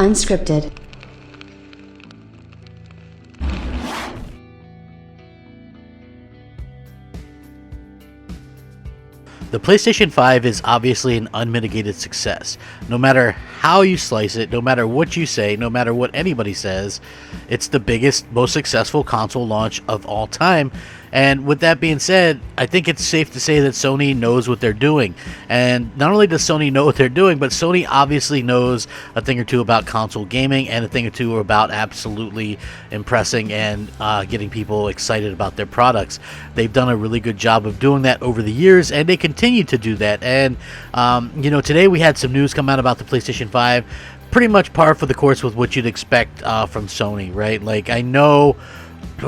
Unscripted. The PlayStation 5 is obviously an unmitigated success. No matter how you slice it, no matter what you say, no matter what anybody says, it's the biggest, most successful console launch of all time. And with that being said, I think it's safe to say that Sony knows what they're doing. And not only does Sony know what they're doing, but Sony obviously knows a thing or two about console gaming and a thing or two about absolutely impressing and getting people excited about their products. They've done a really good job of doing that over the years, and they continue to do that. And, today we had some news come out about the PlayStation 5, pretty much par for the course with what you'd expect from Sony, right? Like, I know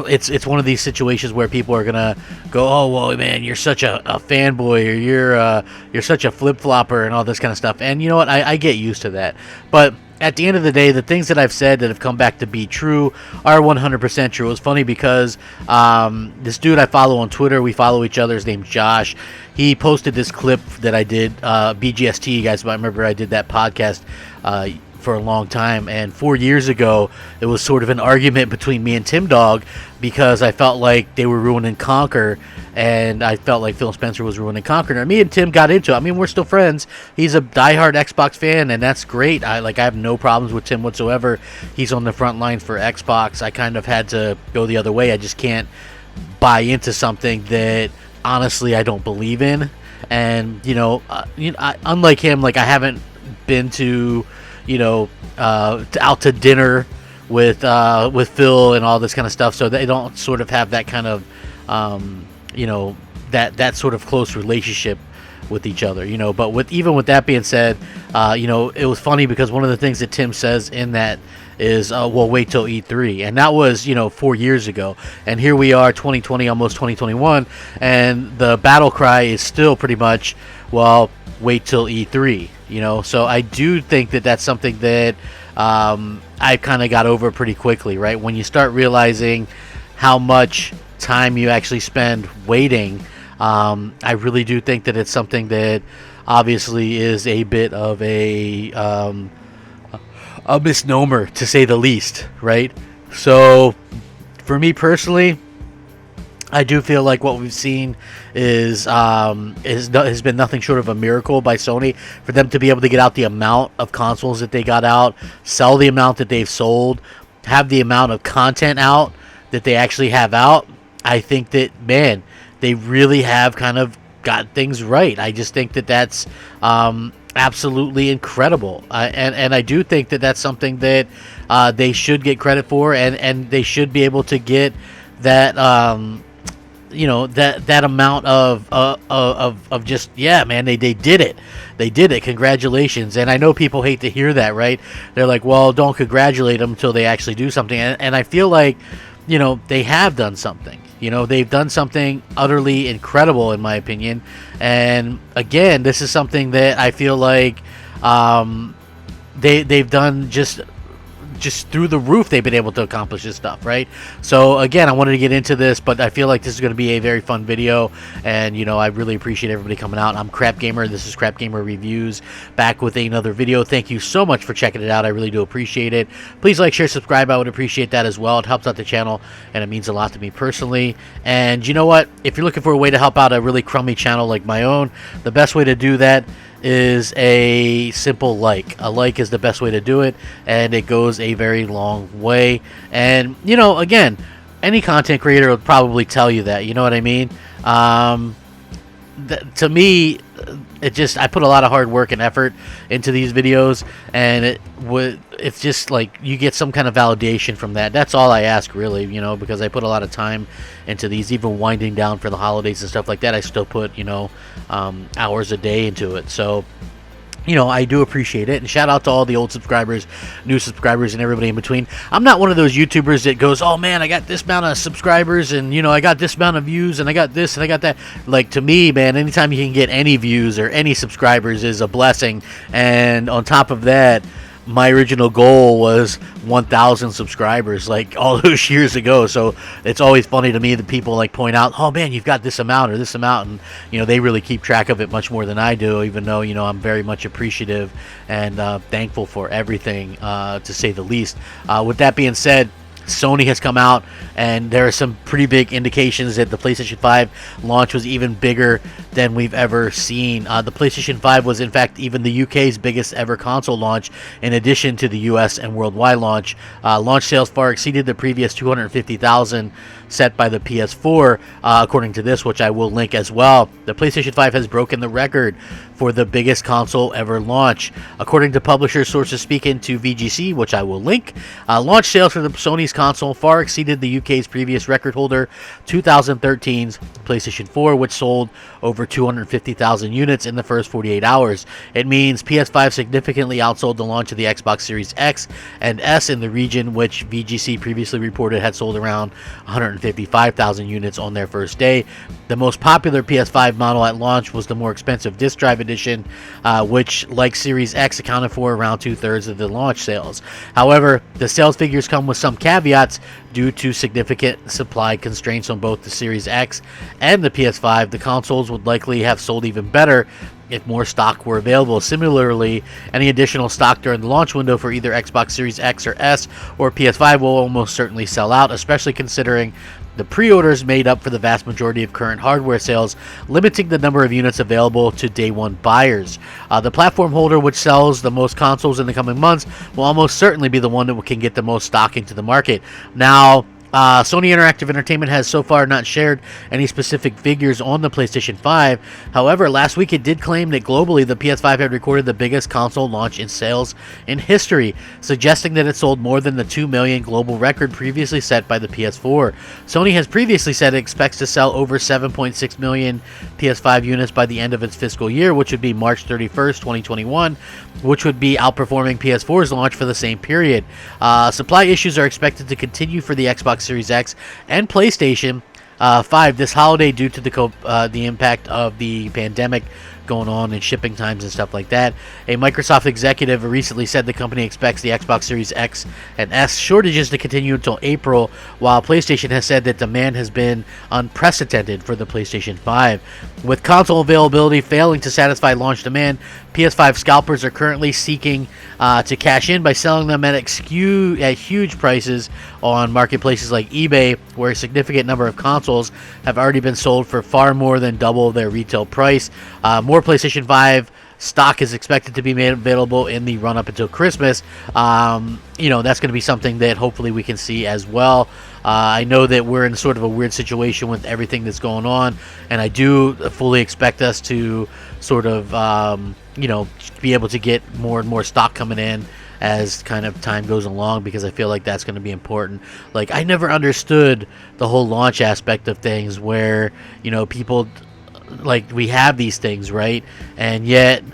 it's one of these situations where people are gonna go, oh well, man, you're such a fanboy, or you're such a flip-flopper and all this kind of stuff. And you know what, I get used to that. But at the end of the day, the things that I've said that have come back to be true are 100% true. It's funny because this dude I follow on Twitter, we follow each other, his name's Josh. He posted this clip that I did, BGST, you guys might remember I did that podcast for a long time, and 4 years ago it was sort of an argument between me and Tim Dog because I felt like they were ruining Conker, and I felt like Phil Spencer was ruining Conker. And me and Tim got into it. I mean, we're still friends. He's a diehard Xbox fan, and that's great. I have no problems with Tim whatsoever. He's on the front line for Xbox. I kind of had to go the other way. I just can't buy into something that honestly I don't believe in. And unlike him, like, I haven't been to out to dinner with Phil and all this kind of stuff, so they don't sort of have that kind of that sort of close relationship with each other, but even with that being said, it was funny because one of the things that Tim says in that is well, wait till E3, and that was 4 years ago, and here we are 2020, almost 2021, and the battle cry is still pretty much, well, wait till E3. So I do think that that's something that I kind of got over pretty quickly, right? When you start realizing how much time you actually spend waiting, I really do think that it's something that obviously is a bit of a misnomer, to say the least, right? So for me personally, I do feel like what we've seen has been nothing short of a miracle by Sony for them to be able to get out the amount of consoles that they got out, sell the amount that they've sold, have the amount of content out that they actually have out. I think that, man, they really have kind of got things right. I just think that that's absolutely incredible. And I do think that that's something that they should get credit for, and they should be able to get that that amount of just, yeah, man, they did it. Congratulations. And I know people hate to hear that, right? They're like, well, don't congratulate them until they actually do something. And I feel like they have done something. They've done something utterly incredible, in my opinion. And again, this is something that I feel like they've done just through the roof. They've been able to accomplish this stuff, right? So again, I wanted to get into this, but I feel like this is going to be a very fun video, and I really appreciate everybody coming out. I'm Crapgamer. This is Crapgamer Reviews, back with another video. Thank you so much for checking it out. I really do appreciate it. Please like, share, subscribe. I would appreciate that as well. It helps out the channel, and it means a lot to me personally. And you know what? If you're looking for a way to help out a really crummy channel like my own, the best way to do that is a simple like. A like is the best way to do it, and it goes a very long way. And again, any content creator will probably tell you that, you know what I mean? To me, I put a lot of hard work and effort into these videos, and it's just like you get some kind of validation from that. That's all I ask, really, because I put a lot of time into these, even winding down for the holidays and stuff like that. I still put hours a day into it. So I do appreciate it, and shout out to all the old subscribers, new subscribers, and everybody in between. I'm not one of those YouTubers that goes, oh man, I got this amount of subscribers, and I got this amount of views, and I got this, and I got that. Like, to me, man, anytime you can get any views or any subscribers is a blessing. And on top of that, my original goal was 1,000 subscribers, like all those years ago. So it's always funny to me that people like point out, oh man, you've got this amount or this amount, and they really keep track of it much more than I do, even though I'm very much appreciative and thankful for everything, to say the least. With that being said, Sony has come out, and there are some pretty big indications that the PlayStation 5 launch was even bigger than we've ever seen. The PlayStation 5 was, in fact, even the UK's biggest ever console launch, in addition to the US and worldwide launch. Launch sales far exceeded the previous 250,000 set by the PS4, according to this, which I will link as well. The PlayStation 5 has broken the record for the biggest console ever launch. According to publisher sources speaking to VGC, which I will link, launch sales for the Sony's console far exceeded the UK's previous record holder, 2013's PlayStation 4, which sold over 250,000 units in the first 48 hours. It means PS5 significantly outsold the launch of the Xbox Series X and S in the region, which VGC previously reported had sold around 155,000 units on their first day. The most popular PS5 model at launch was the more expensive disc drive edition, which, like Series X, accounted for around 2/3 of the launch sales. However, the sales figures come with some caveats due to significant supply constraints on both the Series X and the PS5. The consoles would likely have sold even better if more stock were available. Similarly, any additional stock during the launch window for either Xbox Series X or S or PS5 will almost certainly sell out, especially considering the pre-orders made up for the vast majority of current hardware sales, limiting the number of units available to day one buyers. The platform holder, which sells the most consoles in the coming months, will almost certainly be the one that can get the most stock into the market. Now, Sony Interactive Entertainment has so far not shared any specific figures on the PlayStation 5. However, last week it did claim that globally the PS5 had recorded the biggest console launch in sales in history, suggesting that it sold more than the 2 million global record previously set by the PS4. Sony has previously said it expects to sell over 7.6 million PS5 units by the end of its fiscal year, which would be March 31st, 2021, which would be outperforming PS4's launch for the same period. Supply issues are expected to continue for the Xbox Series X and PlayStation 5 this holiday due to the impact of the pandemic going on and shipping times and stuff like that. A Microsoft executive recently said the company expects the Xbox Series X and S shortages to continue until April, while PlayStation has said that demand has been unprecedented for the PlayStation 5. With console availability failing to satisfy launch demand, PS5 scalpers are currently seeking to cash in by selling them at huge prices on marketplaces like eBay, where a significant number of consoles have already been sold for far more than double their retail price. More PlayStation 5 stock is expected to be made available in the run-up until Christmas. That's going to be something that hopefully we can see as well. I know that we're in sort of a weird situation with everything that's going on, and I do fully expect us to sort of, be able to get more and more stock coming in as kind of time goes along, because I feel like that's going to be important. Like, I never understood the whole launch aspect of things where, people, like, we have these things, right? And yet,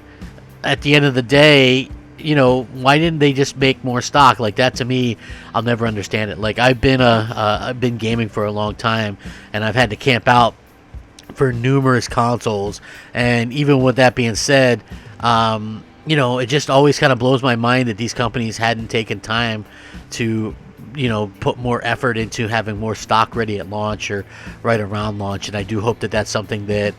at the end of the day, why didn't they just make more stock? Like, that to me, I'll never understand it. Like, I've been gaming for a long time, and I've had to camp out for numerous consoles. And even with that being said, it just always kind of blows my mind that these companies hadn't taken time to put more effort into having more stock ready at launch or right around launch. And I do hope that that's something that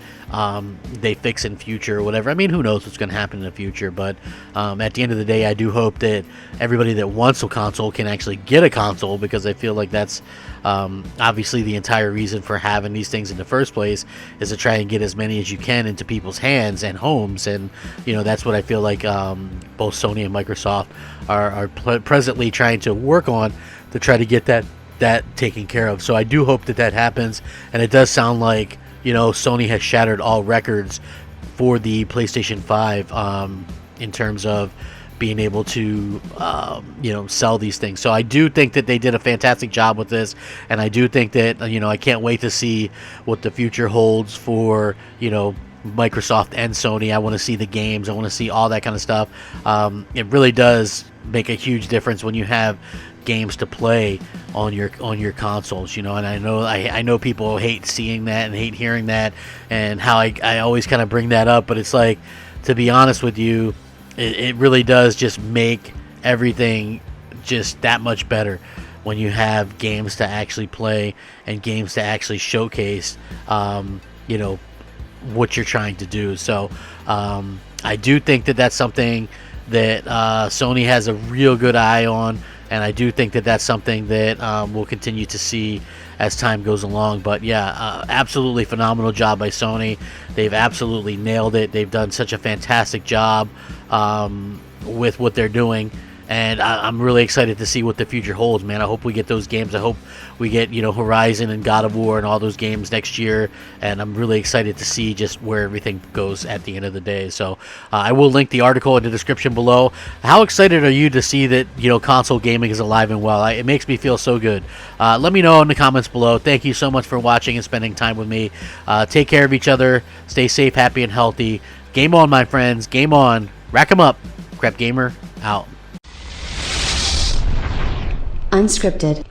they fix in future or whatever. I mean, who knows what's going to happen in the future, but at the end of the day, I do hope that everybody that wants a console can actually get a console, because I feel like that's obviously the entire reason for having these things in the first place, is to try and get as many as you can into people's hands and homes. And that's what I feel like both Sony and Microsoft are presently trying to work on, to try to get that taken care of. So I do hope that happens, and it does sound like Sony has shattered all records for the PlayStation 5 in terms of being able to sell these things. So I do think that they did a fantastic job with this, and I do think that I can't wait to see what the future holds for Microsoft and Sony. I want to see the games. I want to see all that kind of stuff. It really does make a huge difference when you have games to play on your consoles, and I know people hate seeing that and hate hearing that, and how I always kind of bring that up, but it's like, to be honest with you, it really does just make everything just that much better when you have games to actually play and games to actually showcase, you know, what you're trying to do. So I do think that that's something that Sony has a real good eye on, and I do think that that's something that we'll continue to see as time goes along. But yeah, absolutely phenomenal job by Sony. They've absolutely nailed it. They've done such a fantastic job with what they're doing. And I'm really excited to see what the future holds, man. I hope we get those games. I hope we get, you know, Horizon and God of War and all those games next year. And I'm really excited to see just where everything goes at the end of the day. So I will link the article in the description below. How excited are you to see that, you know, console gaming is alive and well? It makes me feel so good. Let me know in the comments below. Thank you so much for watching and spending time with me. Take care of each other. Stay safe, happy, and healthy. Game on, my friends. Game on. Rack 'em up. Crapgamer out. Unscripted.